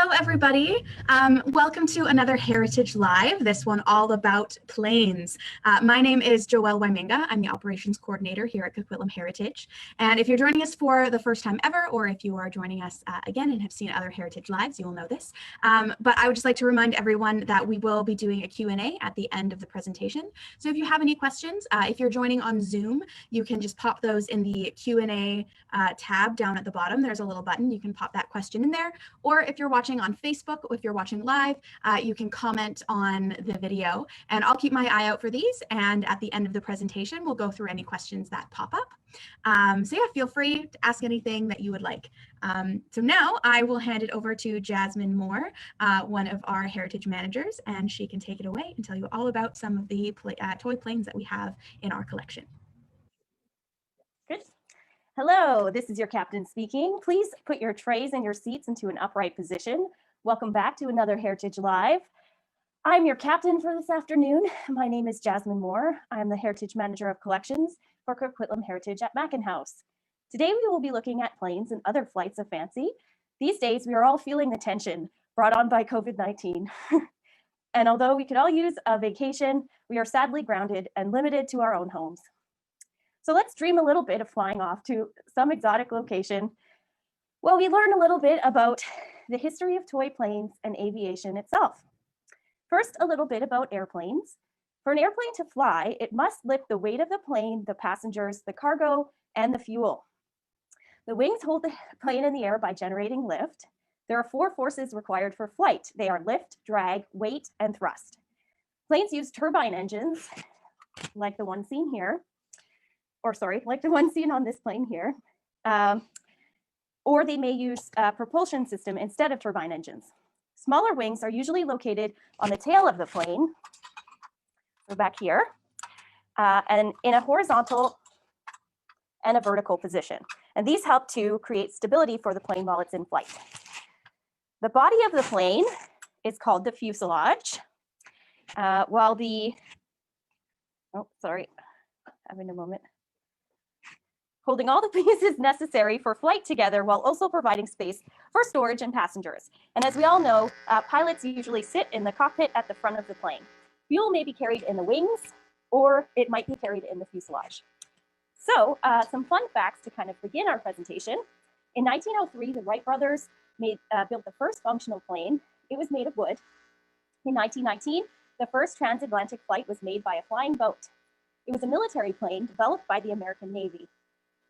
Hello, everybody. Welcome to another Heritage Live, this one all about planes. My name is Joelle Waiminga. I'm the Operations Coordinator here at Coquitlam Heritage. And if you're joining us for the first time ever, or if you are joining us again and have seen other Heritage Lives, you will know this. But I would just like to remind everyone that we will be doing a Q&A at the end of the presentation. So if you have any questions, if you're joining on Zoom, you can just pop those in the Q&A tab down at the bottom. There's a little button. You can pop that question in there. Or if you're watching on Facebook, if you're watching live, you can comment on the video, and I'll keep my eye out for these. And at the end of the presentation, we'll go through any questions that pop up. So yeah, feel free to ask anything that you would like. So now I will hand it over to Jasmine Moore, one of our heritage managers, and she can take it away and tell you all about some of the toy planes that we have in our collection. Good. Hello, this is your captain speaking. Please put your trays and your seats into an upright position. Welcome back to another Heritage Live. I'm your captain for this afternoon. My name is Jasmine Moore. I'm the Heritage Manager of Collections for Coquitlam Heritage at Mackin House. Today we will be looking at planes and other flights of fancy. These days we are all feeling the tension brought on by COVID-19. And although we could all use a vacation, we are sadly grounded and limited to our own homes. So let's dream a little bit of flying off to some exotic location. Well, we learn a little bit about the history of toy planes and aviation itself. First, a little bit about airplanes. For an airplane to fly, it must lift the weight of the plane, the passengers, the cargo, and the fuel. The wings hold the plane in the air by generating lift. There are 4 forces required for flight. They are lift, drag, weight, and thrust. Planes use turbine engines, like the one seen here, like the one seen on this plane here, or they may use a propulsion system instead of turbine engines. Smaller wings are usually located on the tail of the plane, so back here, and in a horizontal and a vertical position. And these help to create stability for the plane while it's in flight. The body of the plane is called the fuselage, while the, having a moment. Holding all the pieces necessary for flight together while also providing space for storage and passengers. And as we all know, pilots usually sit in the cockpit at the front of the plane. Fuel may be carried in the wings, or it might be carried in the fuselage. So some fun facts to kind of begin our presentation. In 1903, the Wright brothers built the first functional plane. It was made of wood. In 1919, the first transatlantic flight was made by a flying boat. It was a military plane developed by the American Navy.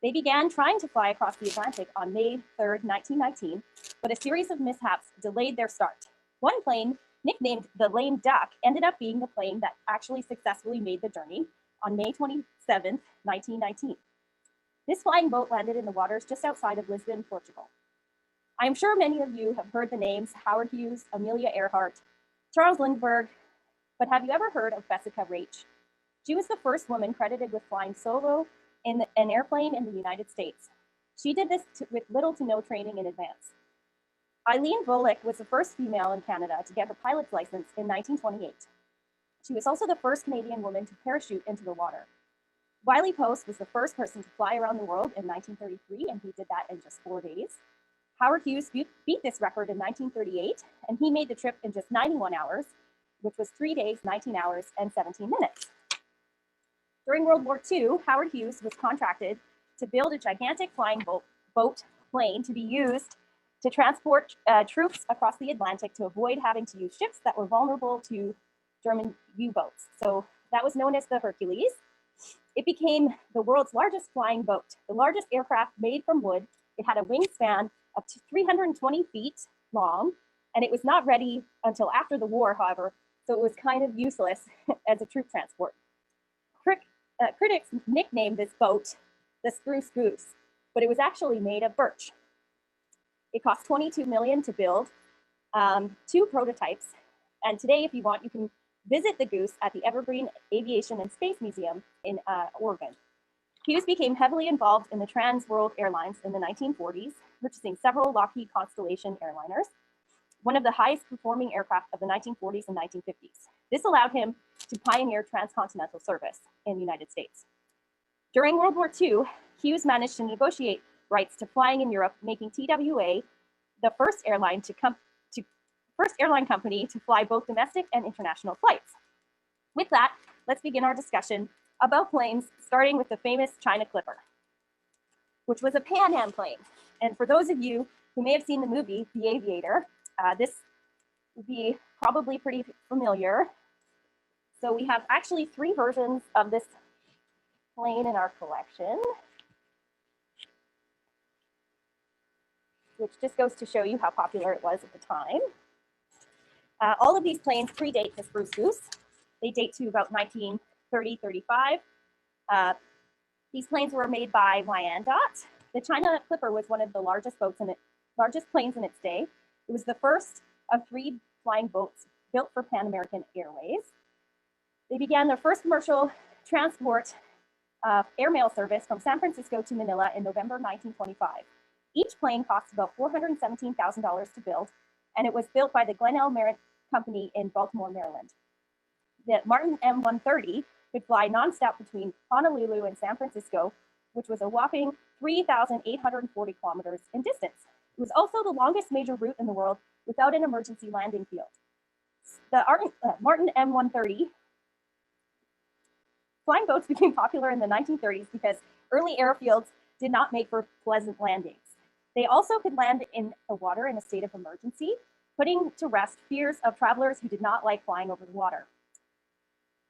They began trying to fly across the Atlantic on May 3rd, 1919, but a series of mishaps delayed their start. One plane, nicknamed the Lame Duck, ended up being the plane that actually successfully made the journey on May 27th, 1919. This flying boat landed in the waters just outside of Lisbon, Portugal. I am sure many of you have heard the names Howard Hughes, Amelia Earhart, Charles Lindbergh, but have you ever heard of Bessica Raiche? She was the first woman credited with flying solo in an airplane in the United States. She did this with little to no training in advance. Eileen Volek was the first female in Canada to get her pilot's license in 1928. She was also the first Canadian woman to parachute into the water. Wiley Post was the first person to fly around the world in 1933, and he did that in just 4 days. Howard Hughes beat this record in 1938, and he made the trip in just 91 hours, which was 3 days, 19 hours, and 17 minutes. During World War II, Howard Hughes was contracted to build a gigantic flying boat plane to be used to transport troops across the Atlantic to avoid having to use ships that were vulnerable to German U-boats. So that was known as the Hercules. It became the world's largest flying boat, the largest aircraft made from wood. It had a wingspan of 320 feet long, and it was not ready until after the war, however, so it was kind of useless as a troop transport. Critics nicknamed this boat the Spruce Goose, but it was actually made of birch. It cost $22 million to build, 2 prototypes, and today, if you want, you can visit the Goose at the Evergreen Aviation and Space Museum in Oregon. Hughes became heavily involved in the Trans World Airlines in the 1940s, purchasing several Lockheed Constellation airliners, one of the highest performing aircraft of the 1940s and 1950s. This allowed him to pioneer transcontinental service in the United States. During World War II, Hughes managed to negotiate rights to flying in Europe, making TWA the first airline to first airline company to fly both domestic and international flights. With that, let's begin our discussion about planes, starting with the famous China Clipper, which was a Pan Am plane. And for those of you who may have seen the movie, The Aviator, this would be probably pretty familiar. So we have actually 3 versions of this plane in our collection, which just goes to show you how popular it was at the time. All of these planes predate the Spruce Goose. They date to about 1930-35. These planes were made by Wyandotte. The China Clipper was one of the largest planes in its day. It was the first of 3 flying boats built for Pan American Airways. They began their first commercial transport airmail service from San Francisco to Manila in November 1925. Each plane cost about $417,000 to build, and it was built by the Glenn Merritt Company in Baltimore, Maryland. The Martin M130 could fly nonstop between Honolulu and San Francisco, which was a whopping 3,840 kilometers in distance. It was also the longest major route in the world without an emergency landing field. The Martin M130 flying boats became popular in the 1930s because early airfields did not make for pleasant landings. They also could land in the water in a state of emergency, putting to rest fears of travelers who did not like flying over the water.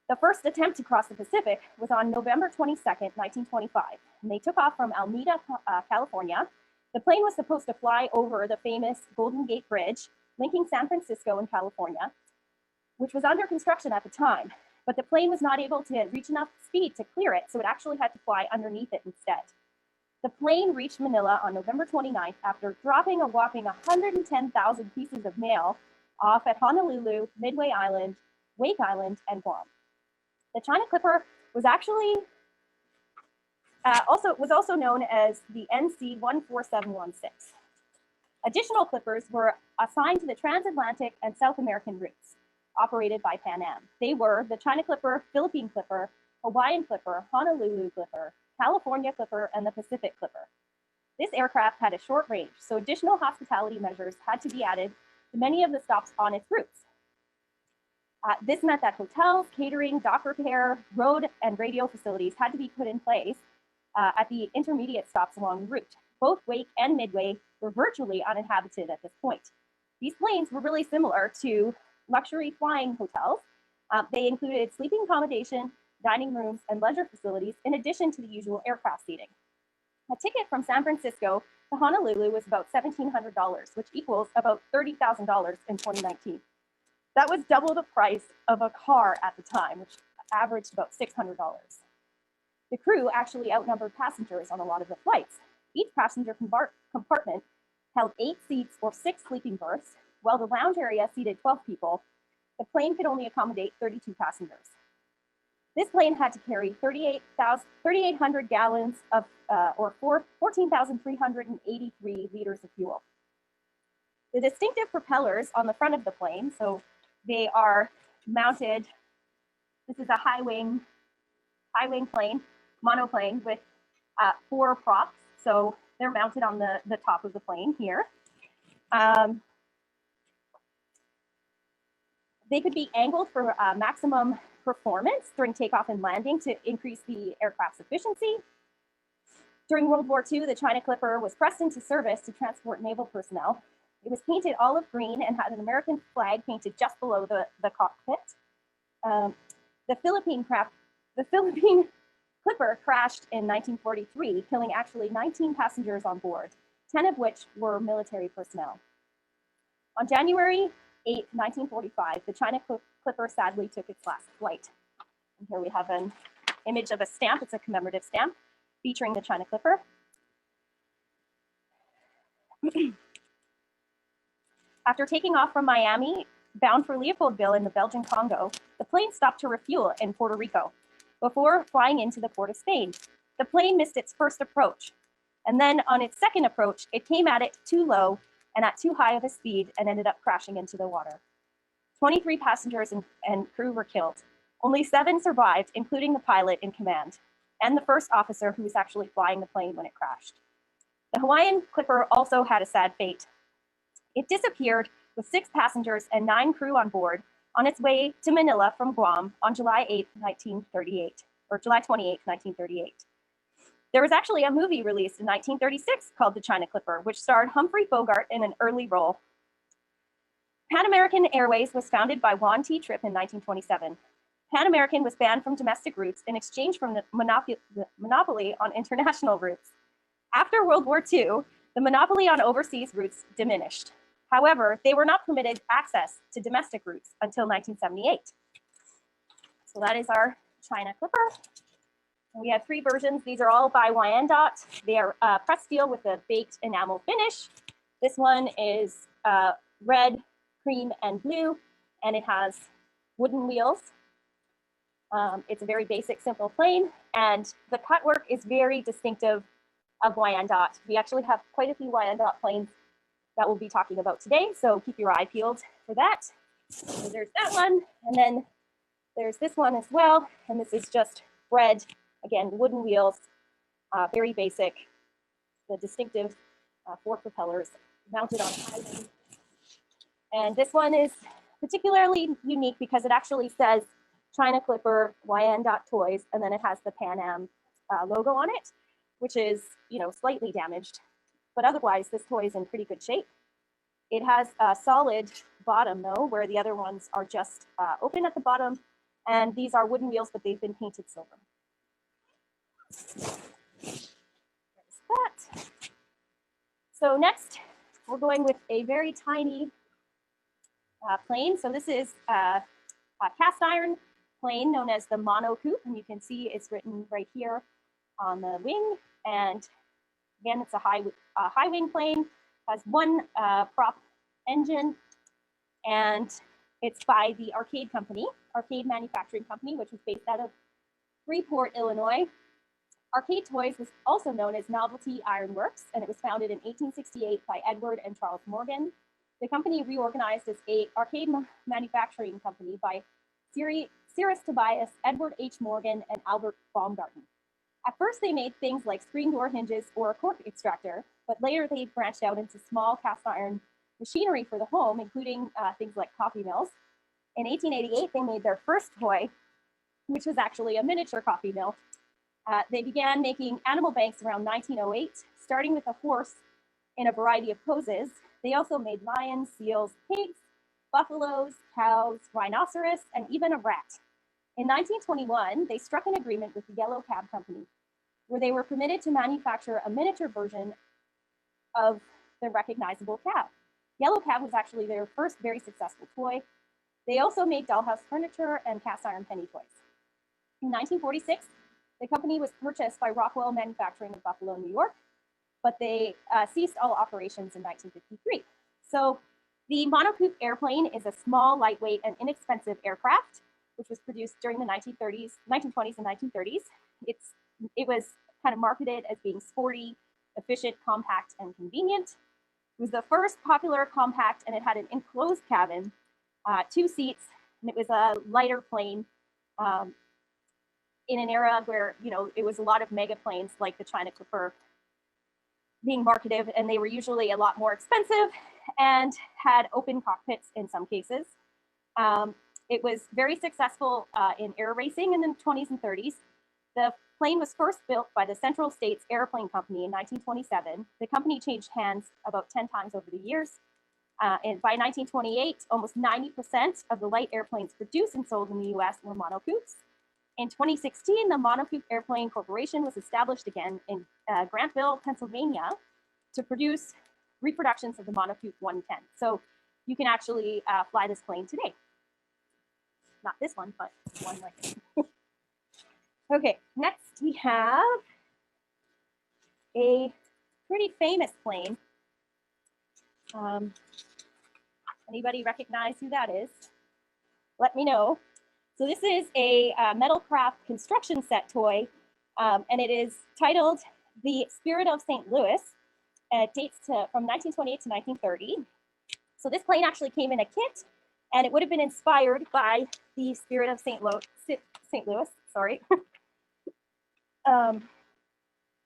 The first attempt to cross the Pacific was on November 22nd, 1925, and they took off from Alameda, California. The plane was supposed to fly over the famous Golden Gate Bridge, linking San Francisco and California, which was under construction at the time, but the plane was not able to reach enough speed to clear it, so it actually had to fly underneath it instead. The plane reached Manila on November 29th after dropping a whopping 110,000 pieces of mail off at Honolulu, Midway Island, Wake Island, and Guam. The China Clipper was actually also known as the NC-14716. Additional Clippers were assigned to the transatlantic and South American routes operated by Pan Am. They were the China Clipper, Philippine Clipper, Hawaiian Clipper, Honolulu Clipper, California Clipper, and the Pacific Clipper. This aircraft had a short range, so additional hospitality measures had to be added to many of the stops on its routes. This meant that hotels, catering, dock repair, road, and radio facilities had to be put in place at the intermediate stops along the route. Both Wake and Midway were virtually uninhabited at this point. These planes were really similar to luxury flying hotels. They included sleeping accommodation, dining rooms, and leisure facilities, in addition to the usual aircraft seating. A ticket from San Francisco to Honolulu was about $1,700, which equals about $30,000 in 2019. That was double the price of a car at the time, which averaged about $600. The crew actually outnumbered passengers on a lot of the flights. Each passenger compartment held 8 seats or 6 sleeping berths, while the lounge area seated 12 people. The plane could only accommodate 32 passengers. This plane had to carry 3,800 gallons of, or 14,383 liters of fuel. The distinctive propellers on the front of the plane, so they are mounted, this is a high wing plane, monoplane with 4 props. So they're mounted on the top of the plane here. They could be angled for maximum performance during takeoff and landing to increase the aircraft's efficiency. During World War II, the China Clipper was pressed into service to transport naval personnel. It was painted olive green and had an American flag painted just below the cockpit. The Philippine Clipper crashed in 1943, killing actually 19 passengers on board, 10 of which were military personnel. On January 8, 1945, the China Clipper sadly took its last flight. And here we have an image of a stamp. It's a commemorative stamp featuring the China Clipper. After taking off from Miami, bound for Leopoldville in the Belgian Congo, the plane stopped to refuel in Puerto Rico before flying into the port of Spain. The plane missed its first approach, and then on its second approach, it came at it too low and at too high of a speed and ended up crashing into the water. 23 passengers and crew were killed. Only 7 survived, including the pilot in command and the first officer who was actually flying the plane when it crashed. The Hawaiian Clipper also had a sad fate. It disappeared with 6 passengers and 9 crew on board on its way to Manila from Guam on July 8, 1938, or July 28, 1938. There was actually a movie released in 1936 called The China Clipper, which starred Humphrey Bogart in an early role. Pan American Airways was founded by Juan T. Tripp in 1927. Pan American was banned from domestic routes in exchange for the monopoly on international routes. After World War II, the monopoly on overseas routes diminished. However, they were not permitted access to domestic routes until 1978. So that is our China Clipper. And we have 3 versions. These are all by Wyandotte. They are pressed steel with a baked enamel finish. This one is red, cream, and blue, and it has wooden wheels. It's a very basic, simple plane, and the cutwork is very distinctive of Wyandotte. We actually have quite a few Wyandotte planes that we'll be talking about today, so keep your eye peeled for that. So there's that one, and then there's this one as well, and this is just red, again, wooden wheels, very basic, the distinctive 4 propellers mounted on high wing. And this one is particularly unique because it actually says China Clipper, Wyandotte Toys, and then it has the Pan Am logo on it, which is, slightly damaged. But otherwise, this toy is in pretty good shape. It has a solid bottom, though, where the other ones are just open at the bottom. And these are wooden wheels, but they've been painted silver. There's that. So next, we're going with a very tiny plane. So this is a cast iron plane known as the monocoupe, and you can see it's written right here on the wing. And again, it's a high wing plane, has 1 prop engine, and it's by the Arcade Manufacturing Company, which was based out of Freeport, Illinois. Arcade Toys was also known as Novelty Iron Works, and it was founded in 1868 by Edward and Charles Morgan. The company reorganized as a arcade manufacturing company by Cyrus Tobias, Edward H. Morgan, and Albert Baumgarten. At first, they made things like screen door hinges or a cork extractor, but later they branched out into small cast iron machinery for the home, including things like coffee mills. In 1888, they made their first toy, which was actually a miniature coffee mill. They began making animal banks around 1908, starting with a horse in a variety of poses. They also made lions, seals, pigs, buffaloes, cows, rhinoceros, and even a rat. In 1921, they struck an agreement with the Yellow Cab Company, where they were permitted to manufacture a miniature version of the recognizable cab. Yellow Cab was actually their first very successful toy. They also made dollhouse furniture and cast iron penny toys. In 1946, the company was purchased by Rockwell Manufacturing of Buffalo, New York, but they ceased all operations in 1953. So the monocoupe airplane is a small, lightweight, and inexpensive aircraft, which was produced during the 1920s and 1930s. It was kind of marketed as being sporty, efficient, compact, and convenient. It was the first popular compact, and it had an enclosed cabin, 2 seats, and it was a lighter plane in an era where, it was a lot of mega planes like the China Clipper being marketed, and they were usually a lot more expensive and had open cockpits in some cases. It was very successful in air racing in the 20s and 30s. The plane was first built by the Central States Airplane Company in 1927. The company changed hands about 10 times over the years. And by 1928, almost 90% of the light airplanes produced and sold in the US were monocoupes. In 2016, the Monocoupe Airplane Corporation was established again in Grantville, Pennsylvania, to produce reproductions of the Monocoupe 110. So you can actually fly this plane today. Not this one, but one like it. Okay, next we have a pretty famous plane. Anybody recognize who that is? Let me know. So this is a Metalcraft construction set toy, and it is titled The Spirit of St. Louis. It dates from 1928 to 1930. So this plane actually came in a kit, and it would have been inspired by the Spirit of St. Louis, sorry,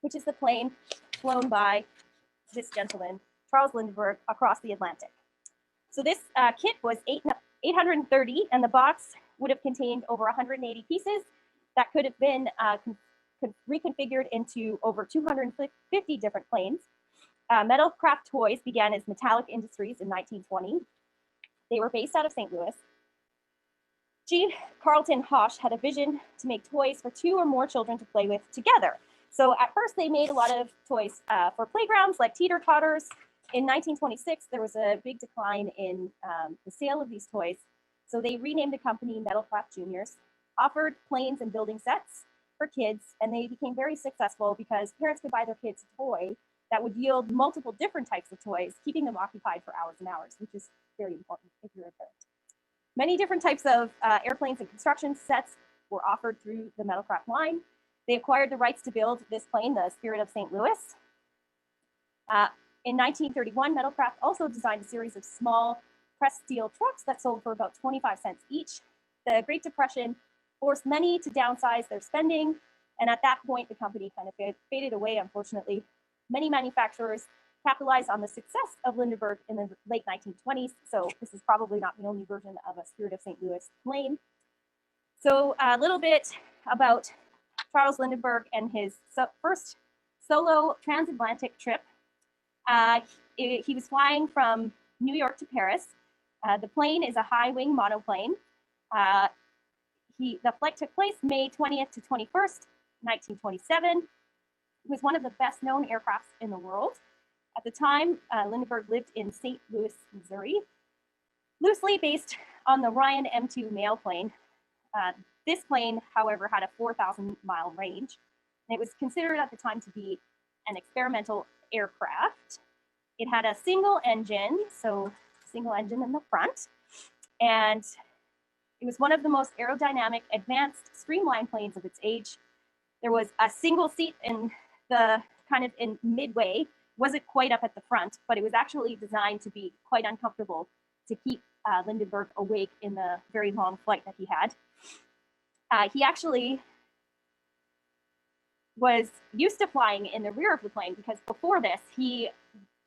which is the plane flown by this gentleman, Charles Lindbergh, across the Atlantic. So this kit was 830, and the box would have contained over 180 pieces that could have been reconfigured into over 250 different planes. Metalcraft Toys began as Metallic Industries in 1920. They were based out of St. Louis. G. Carlton Hosch had a vision to make toys for 2 or more children to play with together. So at first they made a lot of toys for playgrounds like teeter-totters. In 1926, there was a big decline in the sale of these toys. So they renamed the company Metalcraft Juniors, offered planes and building sets for kids, and they became very successful because parents could buy their kids a toy that would yield multiple different types of toys, keeping them occupied for hours and hours, which is very important if you're a parent. Many different types of airplanes and construction sets were offered through the Metalcraft line. They acquired the rights to build this plane, the Spirit of St. Louis. In 1931, Metalcraft also designed a series of small pressed steel trucks that sold for about 25 cents each. The Great Depression forced many to downsize their spending, and at that point, the company kind of faded away, unfortunately. Many manufacturers capitalized on the success of Lindenberg in the late 1920s, so this is probably not the only version of a Spirit of St. Louis plane. So a little bit about Charles Lindenberg and his first solo transatlantic trip. He was flying from New York to Paris. The plane is a high-wing monoplane. The flight took place May 20th to 21st, 1927. It was one of the best-known aircrafts in the world. At the time, Lindenberg lived in St. Louis, Missouri, loosely based on the Ryan M2 mail plane. This plane, however, had a 4,000-mile range, and it was considered at the time to be an experimental aircraft. It had a single engine, so single engine in the front, and it was one of the most aerodynamic, advanced, streamlined planes of its age. There was a single seat in the kind of in midway, wasn't quite up at the front, but it was actually designed to be quite uncomfortable to keep Lindenberg awake in the very long flight that he had. He actually was used to flying in the rear of the plane because before this, he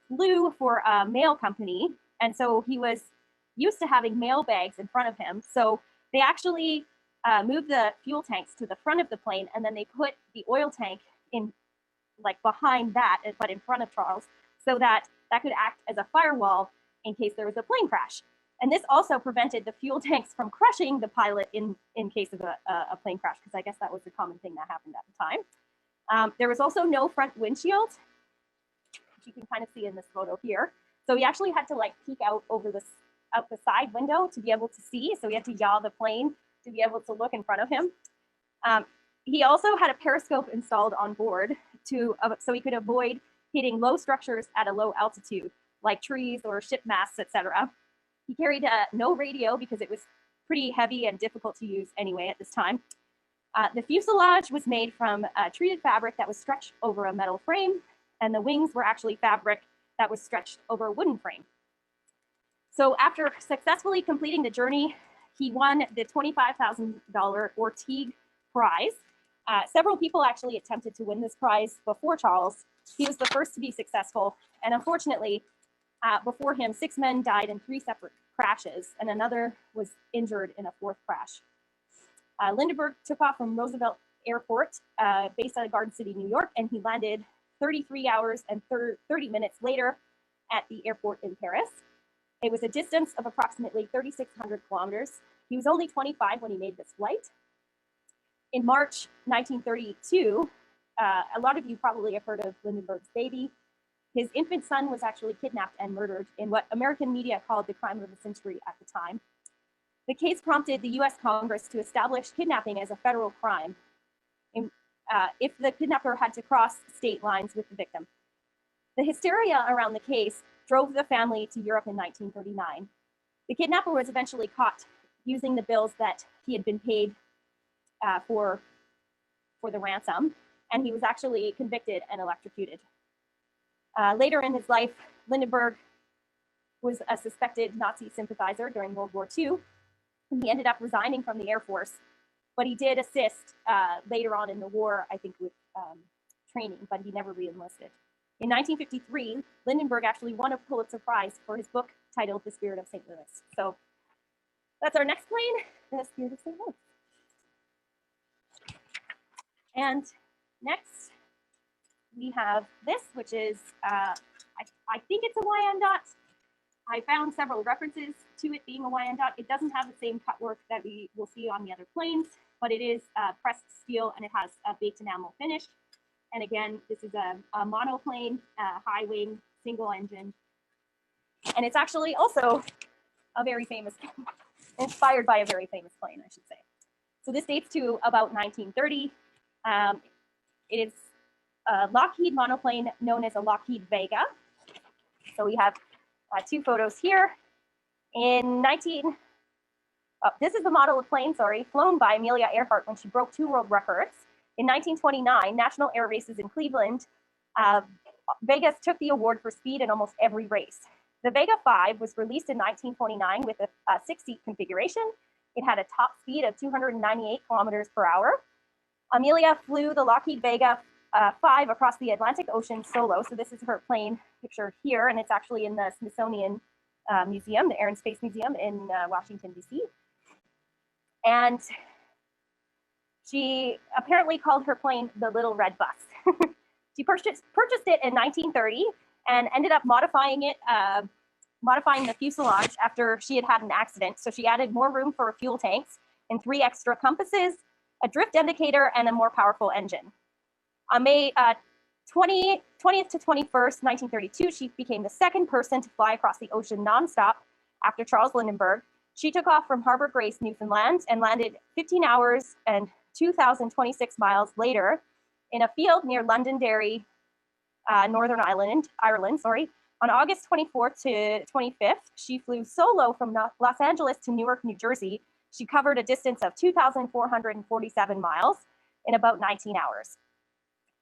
flew for a mail company. And so he was used to having mail bags in front of him. So they actually moved the fuel tanks to the front of the plane, and then they put the oil tank in like behind that, but in front of Charles, so that that could act as a firewall in case there was a plane crash. And this also prevented the fuel tanks from crushing the pilot in case of a plane crash, because I guess that was a common thing that happened at the time. There was also no front windshield, which you can kind of see in this photo here. So he actually had to like peek out over out the side window to be able to see. So he had to yaw the plane to be able to look in front of him. He also had a periscope installed on board so he could avoid hitting low structures at a low altitude, like trees or ship masts, etc. He carried no radio because it was pretty heavy and difficult to use anyway at this time. The fuselage was made from treated fabric that was stretched over a metal frame, and the wings were actually fabric that was stretched over a wooden frame. So after successfully completing the journey, he won the $25,000 Orteig Prize. Several people actually attempted to win this prize before Charles. He was the first to be successful, and unfortunately, before him, 6 men died in 3 separate crashes, and another was injured in a 4th crash. Lindenberg took off from Roosevelt Airport, based out of Garden City, New York, and he landed 33 hours and 30 minutes later at the airport in Paris. It was a distance of approximately 3,600 kilometers. He was only 25 when he made this flight. In March 1932, a lot of you probably have heard of Lindenberg's baby. His infant son was actually kidnapped and murdered in what American media called the crime of the century at the time. The case prompted the US Congress to establish kidnapping as a federal crime if the kidnapper had to cross state lines with the victim. The hysteria around the case drove the family to Europe in 1939. The kidnapper was eventually caught using the bills that he had been paid for the ransom, and he was actually convicted and electrocuted. Later in his life, Lindenberg was a suspected Nazi sympathizer during World War II, and he ended up resigning from the Air Force, but he did assist later on in the war, I think, with training, but he never re-enlisted. In 1953, Lindenberg actually won a Pulitzer Prize for his book, titled The Spirit of St. Louis. So that's our next plane, the Spirit of St. Louis. And next, we have this, which is, I think it's a Wyandotte. I found several references to it being a Wyandotte. It doesn't have the same cut work that we will see on the other planes, but it is pressed steel and it has a baked enamel finish. And again, this is a monoplane, high wing, single engine. And it's actually also a very famous, inspired by a very famous plane, I should say. So this dates to about 1930. It is a Lockheed monoplane known as a Lockheed Vega. So we have two photos here. This is the model of plane, flown by Amelia Earhart when she broke 2 world records. In 1929, National Air Races in Cleveland, Vegas took the award for speed in almost every race. The Vega 5 was released in 1929 with a 6-seat configuration. It had a top speed of 298 kilometers per hour. Amelia flew the Lockheed Vega 5 across the Atlantic Ocean solo. So this is her plane pictured here, and it's actually in the Smithsonian Museum, the Air and Space Museum in Washington, D.C. And she apparently called her plane the Little Red Bus. She purchased it in 1930 and ended up modifying the fuselage after she had an accident. So she added more room for fuel tanks and 3 extra compasses, a drift indicator, and a more powerful engine. On May 20th to 21st, 1932, she became the second person to fly across the ocean nonstop after Charles Lindbergh. She took off from Harbor Grace, Newfoundland, and landed 15 hours and 2,026 miles later in a field near Londonderry, Northern Ireland. On August 24th to 25th, she flew solo from Los Angeles to Newark, New Jersey. She covered a distance of 2,447 miles in about 19 hours.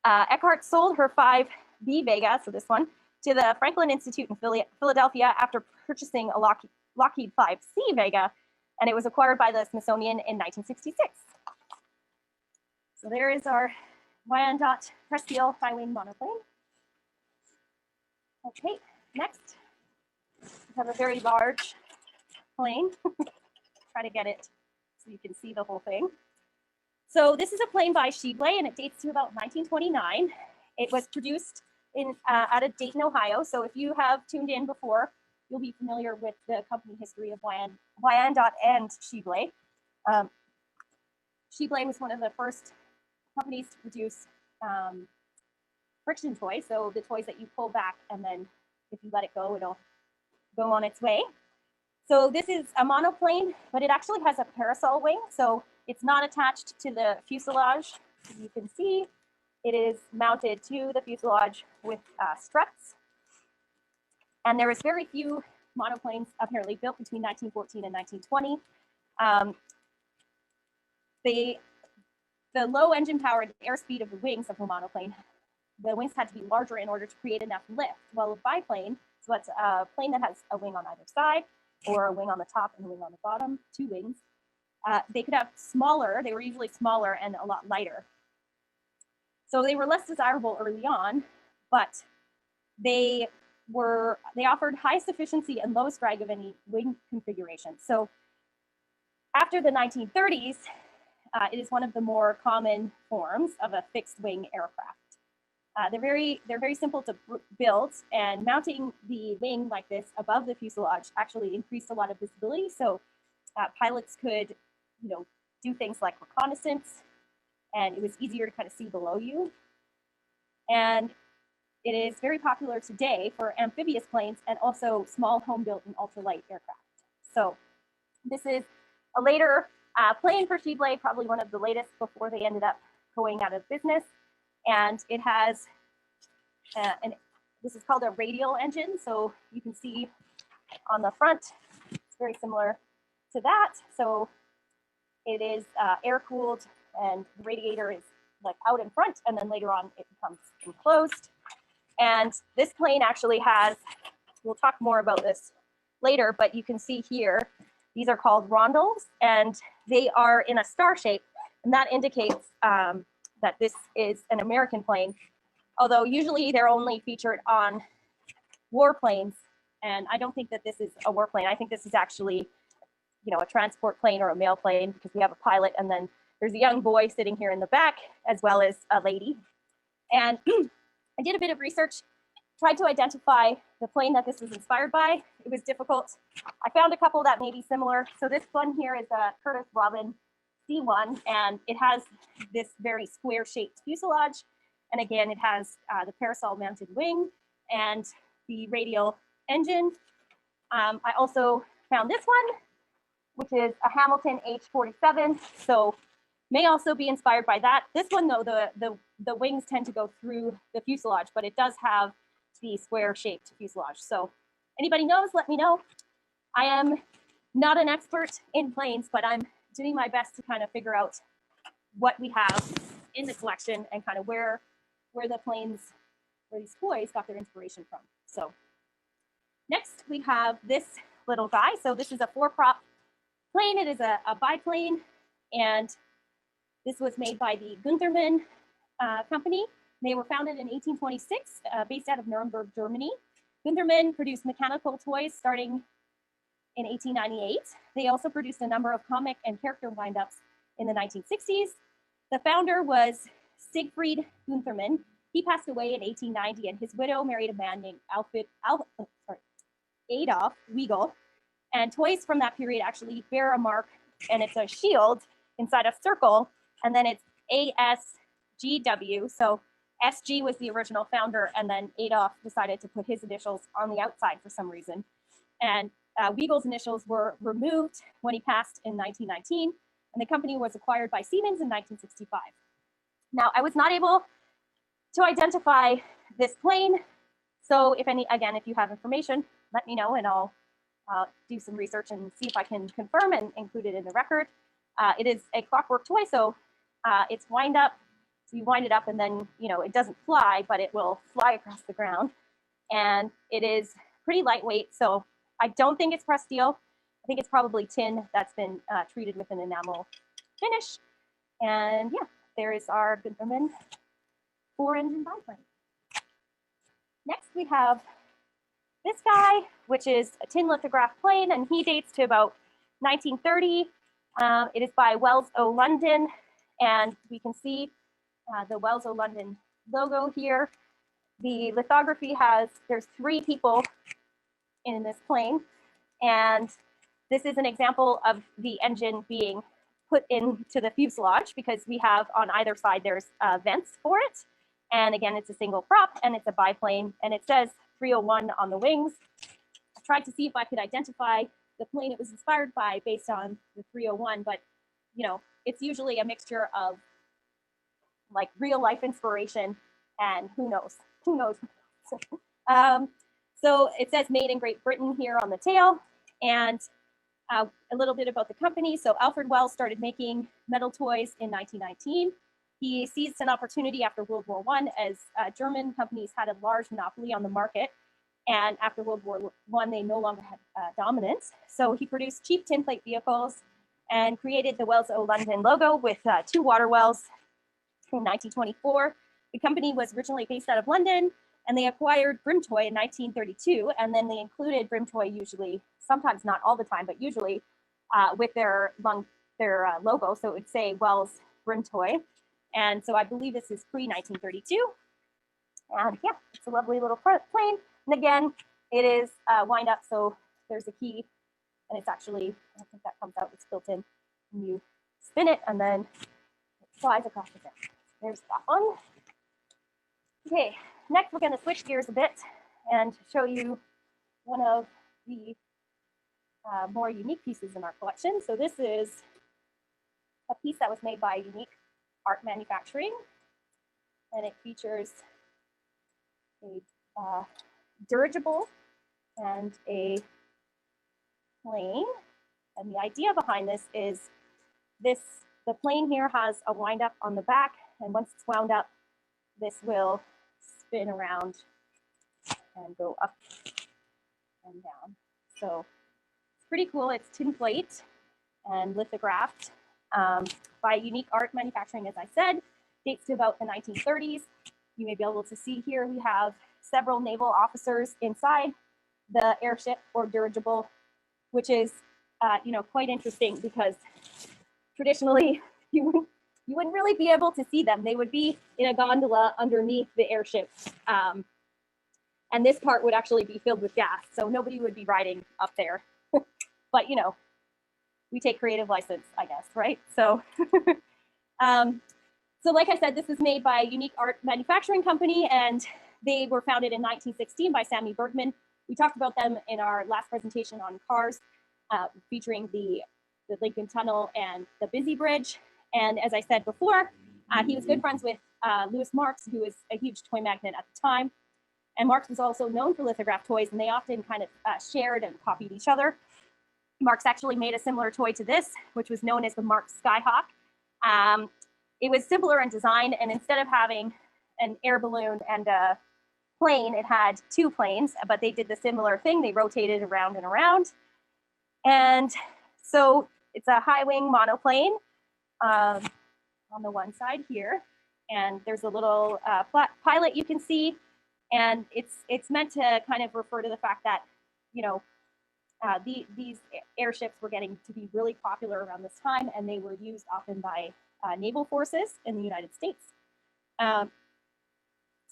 Earhart sold her 5B Vega, so this one, to the Franklin Institute in Philadelphia after purchasing a Lockheed 5C Vega, and it was acquired by the Smithsonian in 1966. So there is our Wyandotte pressed steel high-wing monoplane. Okay, next, we have a very large plane. Try to get it so you can see the whole thing. So this is a plane by Shibley, and it dates to about 1929. It was produced out of Dayton, Ohio. So if you have tuned in before, you'll be familiar with the company history of Wyandotte and Shibley. Shibley was one of the first companies to produce friction toys. So the toys that you pull back, and then if you let it go, it'll go on its way. So this is a monoplane, but it actually has a parasol wing. So it's not attached to the fuselage. As you can see, it is mounted to the fuselage with struts. And there is very few monoplanes apparently built between 1914 and 1920. The low engine power and airspeed of the wings of the monoplane, the wings had to be larger in order to create enough lift. While a biplane, so that's a plane that has a wing on either side, or a wing on the top and a wing on the bottom, 2 wings, they could have smaller, they were usually smaller and a lot lighter. So they were less desirable early on, but they offered highest efficiency and lowest drag of any wing configuration. So after the 1930s, it is one of the more common forms of a fixed wing aircraft. They're very simple to build, and mounting the wing like this above the fuselage actually increased a lot of visibility. So pilots could, do things like reconnaissance, and it was easier to kind of see below you. And it is very popular today for amphibious planes and also small home-built and ultralight aircraft. So this is a later plane for Shibley, probably one of the latest before they ended up going out of business. And it has, this is called a radial engine. So you can see on the front, it's very similar to that. So it is air-cooled, and the radiator is like out in front, and then later on it becomes enclosed. And this plane actually has, we'll talk more about this later, but you can see here, these are called rondels, and they are in a star shape, and that indicates that this is an American plane, although usually they're only featured on warplanes And I don't think that this is a warplane. I think this is actually, a transport plane or a mail plane, because we have a pilot and then there's a young boy sitting here in the back, as well as a lady. And I did a bit of research, tried to identify the plane that this was inspired by. It was difficult. I found a couple that may be similar. So this one here is a Curtiss Robin C1, and it has this very square-shaped fuselage. And again, it has the parasol-mounted wing and the radial engine. I also found this one, which is a Hamilton H-47. So may also be inspired by that. This one, though, the wings tend to go through the fuselage, but it does have the square-shaped fuselage. So anybody knows, let me know. I am not an expert in planes, but I'm doing my best to kind of figure out what we have in the collection and kind of where the planes, where these toys got their inspiration from. So next we have this little guy. So this is a 4-prop plane. It is a biplane, and this was made by the Gunthermann company. They were founded in 1826, based out of Nuremberg, Germany. Gunthermann produced mechanical toys starting in 1898. They also produced a number of comic and character windups in the 1960s. The founder was Siegfried Gunthermann. He passed away in 1890, and his widow married a man named Adolf Weigel. And toys from that period actually bear a mark, and it's a shield inside a circle, and then it's ASGW. So SG was the original founder, and then Adolf decided to put his initials on the outside for some reason. And Weigel's initials were removed when he passed in 1919, and the company was acquired by Siemens in 1965. Now, I was not able to identify this plane. So if you have information, let me know, and I'll do some research and see if I can confirm and include it in the record. It is a clockwork toy, so it's wind up. So you wind it up, and then it doesn't fly, but it will fly across the ground. And it is pretty lightweight, so I don't think it's pressed steel. I think it's probably tin that's been treated with an enamel finish. And yeah, there is our Gunthermann 4-engine biplane. Next, we have this guy, which is a tin lithograph plane, and he dates to about 1930. It is by Wells O London, and we can see the Wells O London logo here. The lithography there's 3 people in this plane, and this is an example of the engine being put into the fuselage, because we have on either side there's vents for it. And again, it's a single prop, and it's a biplane, and it says 301 on the wings. I tried to see if I could identify the plane it was inspired by based on the 301, but it's usually a mixture of like real life inspiration and who knows. So it says made in Great Britain here on the tail, and a little bit about the company. So Alfred Wells started making metal toys in 1919. He seized an opportunity after World War I, as German companies had a large monopoly on the market. And after World War I, they no longer had dominance. So he produced cheap tin plate vehicles and created the Wells O London logo with 2 water wells in 1924. The company was originally based out of London, and they acquired Brimtoy in 1932. And then they included Brimtoy usually, sometimes not all the time, but usually with their logo. So it would say Wells Brimtoy. And so I believe this is pre-1932. And yeah, it's a lovely little plane. And again, it is wind up, so there's a key, and it's actually, I don't think that comes out, it's built in. And you spin it, and then it flies across the ground. There's that one. Okay, next we're going to switch gears a bit and show you one of the more unique pieces in our collection. So this is a piece that was made by Unique Art Manufacturing, and it features a dirigible and a plane. And the idea behind this is the plane here has a wind up on the back, and once it's wound up, this will spin around and go up and down. So it's pretty cool. It's tin plate and lithographed by Unique Art Manufacturing, as I said, dates to about the 1930s. You may be able to see here we have several naval officers inside the airship or dirigible, which is quite interesting because traditionally you wouldn't really be able to see them. They would be in a gondola underneath the airship. And this part would actually be filled with gas, so nobody would be riding up there. But we take creative license, I guess, right? So, so like I said, this is made by Unique Art Manufacturing Company, and they were founded in 1916 by Sammy Bergman. We talked about them in our last presentation on cars, featuring the Lincoln Tunnel and the Busy Bridge. And as I said before, he was good friends with Louis Marx, who was a huge toy magnate at the time. And Marx was also known for lithographed toys, and they often kind of shared and copied each other. Marx actually made a similar toy to this, which was known as the Marx Skyhawk. It was simpler in design, and instead of having an air balloon and a plane, it had two planes, but they did the similar thing. They rotated around and around. And so it's a high wing monoplane on the one side here. And there's a little pilot you can see. And it's meant to kind of refer to the fact that, these airships were getting to be really popular around this time, and they were used often by naval forces in the United States.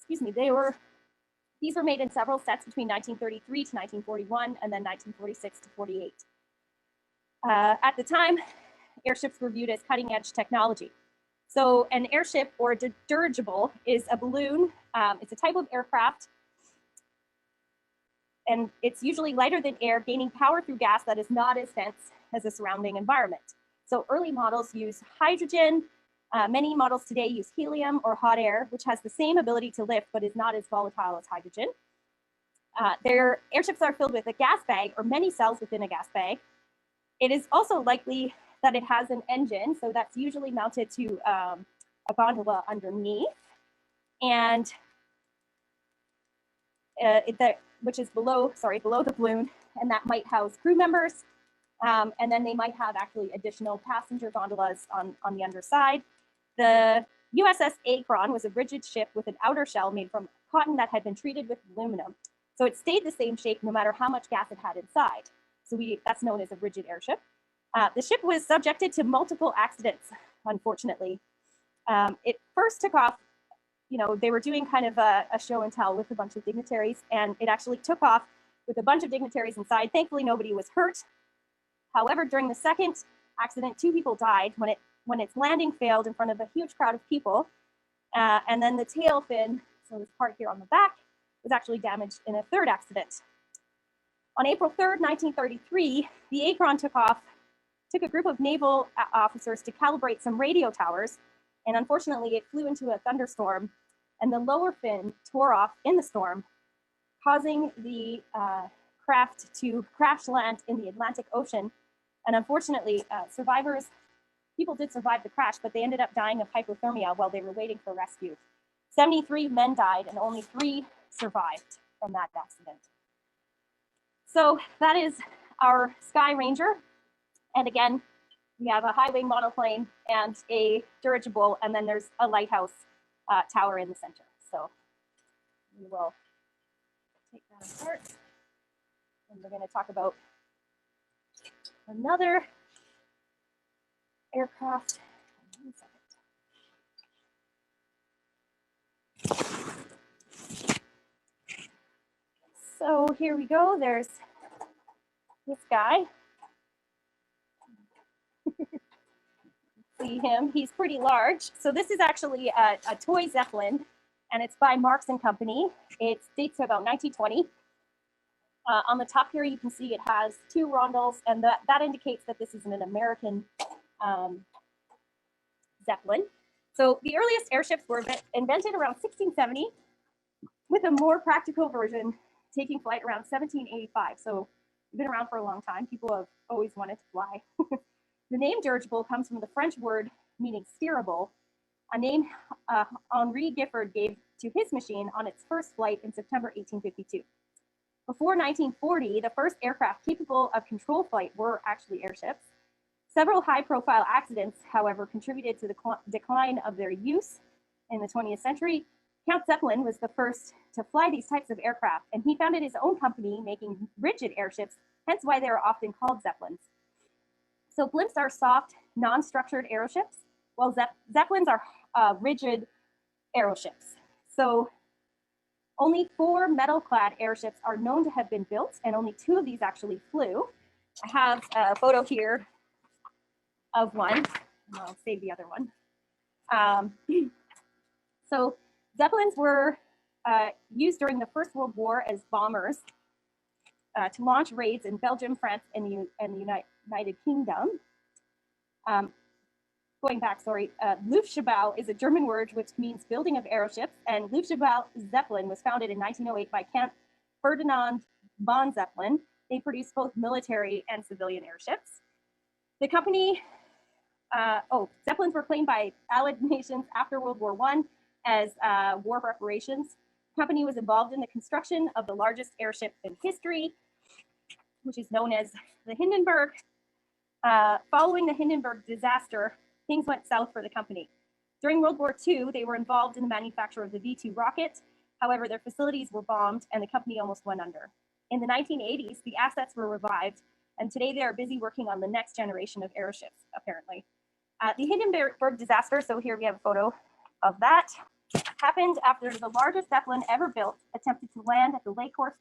These were made in several sets between 1933 to 1941, and then 1946 to 48. At the time, airships were viewed as cutting edge technology. So an airship or a dirigible is a balloon. It's a type of aircraft, and it's usually lighter than air, gaining power through gas that is not as dense as the surrounding environment. So early models use hydrogen. Many models today use helium or hot air, which has the same ability to lift, but is not as volatile as hydrogen. Their airships are filled with a gas bag or many cells within a gas bag. It is also likely that it has an engine, so that's usually mounted to a gondola underneath, and which is below the balloon, and that might house crew members, and then they might have actually additional passenger gondolas on the underside. The USS Akron was a rigid ship with an outer shell made from cotton that had been treated with aluminum, so it stayed the same shape no matter how much gas it had inside. So that's known as a rigid airship. The ship was subjected to multiple accidents, unfortunately. It first took off, they were doing kind of a show and tell with a bunch of dignitaries, and it actually took off with a bunch of dignitaries inside. Thankfully, nobody was hurt. However, during the second accident, 2 people died when its landing failed in front of a huge crowd of people. And then the tail fin, so this part here on the back, was actually damaged in a third accident. On April 3rd, 1933, the Akron took a group of naval officers to calibrate some radio towers, and unfortunately it flew into a thunderstorm, and the lower fin tore off in the storm, causing the craft to crash land in the Atlantic Ocean. And unfortunately, people did survive the crash, but they ended up dying of hypothermia while they were waiting for rescue. 73 men died, and only 3 survived from that accident. So that is our Sky Ranger. And again, we have a high wing monoplane and a dirigible, and then there's a lighthouse tower in the center. So we will take that apart, and we're going to talk about another aircraft. One second. So here we go. There's this guy. See him, he's pretty large. So this is actually a toy Zeppelin, and it's by Marx and Company. It dates to about 1920. On the top here, you can see it has 2 rondels, and that indicates that this is an American Zeppelin. So the earliest airships were invented around 1670, with a more practical version taking flight around 1785. So it's been around for a long time. People have always wanted to fly. The name dirigible comes from the French word meaning steerable, a name Henri Giffard gave to his machine on its first flight in September 1852. Before 1940, the first aircraft capable of control flight were actually airships. Several high-profile accidents, however, contributed to the decline of their use in the 20th century. Count Zeppelin was the first to fly these types of aircraft, and he founded his own company making rigid airships, hence why they are often called Zeppelins. So blimps are soft, non-structured aeroships, while Zeppelins are rigid aeroships. So only 4 metal-clad airships are known to have been built, and only 2 of these actually flew. I have a photo here of one, and I'll save the other one. So Zeppelins were used during the First World War as bombers to launch raids in Belgium, France, and the United Kingdom. Going back, sorry, Luftschifffbau is a German word which means building of aeroships, and Luftschifffbau Zeppelin was founded in 1908 by Count Ferdinand von Zeppelin. They produced both military and civilian airships. The company, Zeppelins were claimed by Allied nations after World War I as war reparations. The company was involved in the construction of the largest airship in history, which is known as the Hindenburg. Following the Hindenburg disaster, things went south for the company. During World War II, they were involved in the manufacture of the V-2 rocket. However, their facilities were bombed and the company almost went under. In the 1980s, the assets were revived, and today they are busy working on the next generation of airships, apparently. The Hindenburg disaster, so here we have a photo of that, happened after the largest Zeppelin ever built attempted to land at the Lakehurst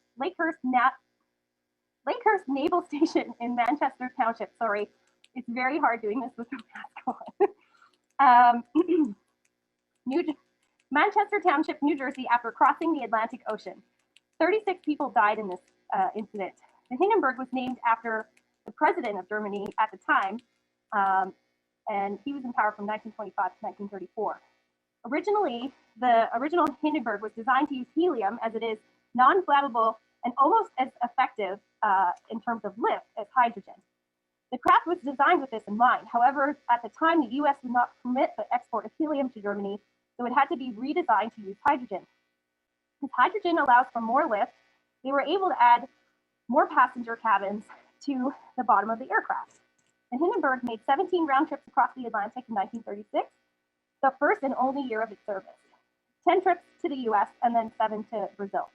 Naval Station in Manchester Township. Sorry, it's very hard doing this with the mask on. Manchester Township, New Jersey, after crossing the Atlantic Ocean. 36 people died in this incident. The Hindenburg was named after the president of Germany at the time, and he was in power from 1925 to 1934. Originally, the original Hindenburg was designed to use helium as it is non-flammable and almost as effective in terms of lift as hydrogen. The craft was designed with this in mind. However, at the time, the US would not permit the export of helium to Germany, so it had to be redesigned to use hydrogen. Since hydrogen allows for more lift, they were able to add more passenger cabins to the bottom of the aircraft. The Hindenburg made 17 round trips across the Atlantic in 1936, the first and only year of its service. 10 trips to the US and then 7 to Brazil.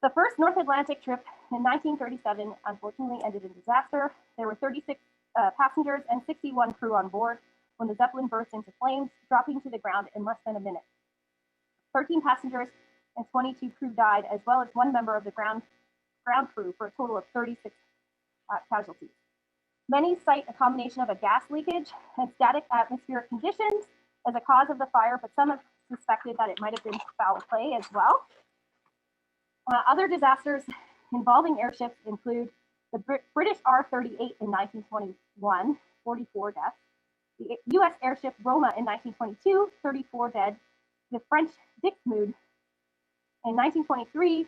The first North Atlantic trip in 1937 unfortunately ended in disaster. There were 36 passengers and 61 crew on board when the Zeppelin burst into flames, dropping to the ground in less than a minute. 13 passengers and 22 crew died, as well as 1 member of the ground crew, for a total of 36 casualties. Many cite a combination of a gas leakage and static atmospheric conditions as a cause of the fire, but some have suspected that it might have been foul play as well. Other disasters involving airships include the British R-38 in 1921, 44 deaths. The US airship Roma in 1922, 34 dead. The French Dixmude in 1923,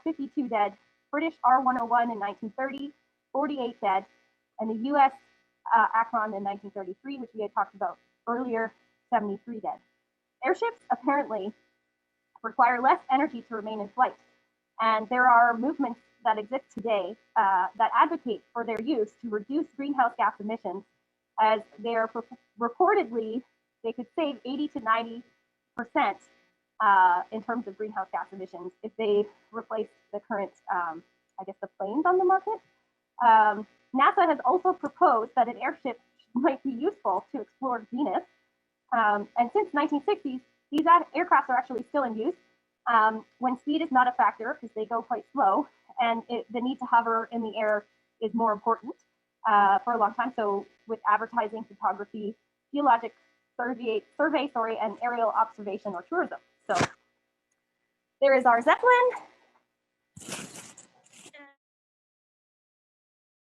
52 dead. British R-101 in 1930, 48 dead. And the US Akron in 1933, which we had talked about earlier, 73 dead. Airships apparently require less energy to remain in flight. And there are movements that exist today that advocate for their use to reduce greenhouse gas emissions, as they're reportedly, they could save 80 to 90% in terms of greenhouse gas emissions if they replace the current, the planes on the market. NASA has also proposed that an airship might be useful to explore Venus. And since 1960s, these aircraft are actually still in use when speed is not a factor because they go quite slow, and the need to hover in the air is more important for a long time. So with advertising, photography, geologic survey, and aerial observation or tourism. So there is our Zeppelin.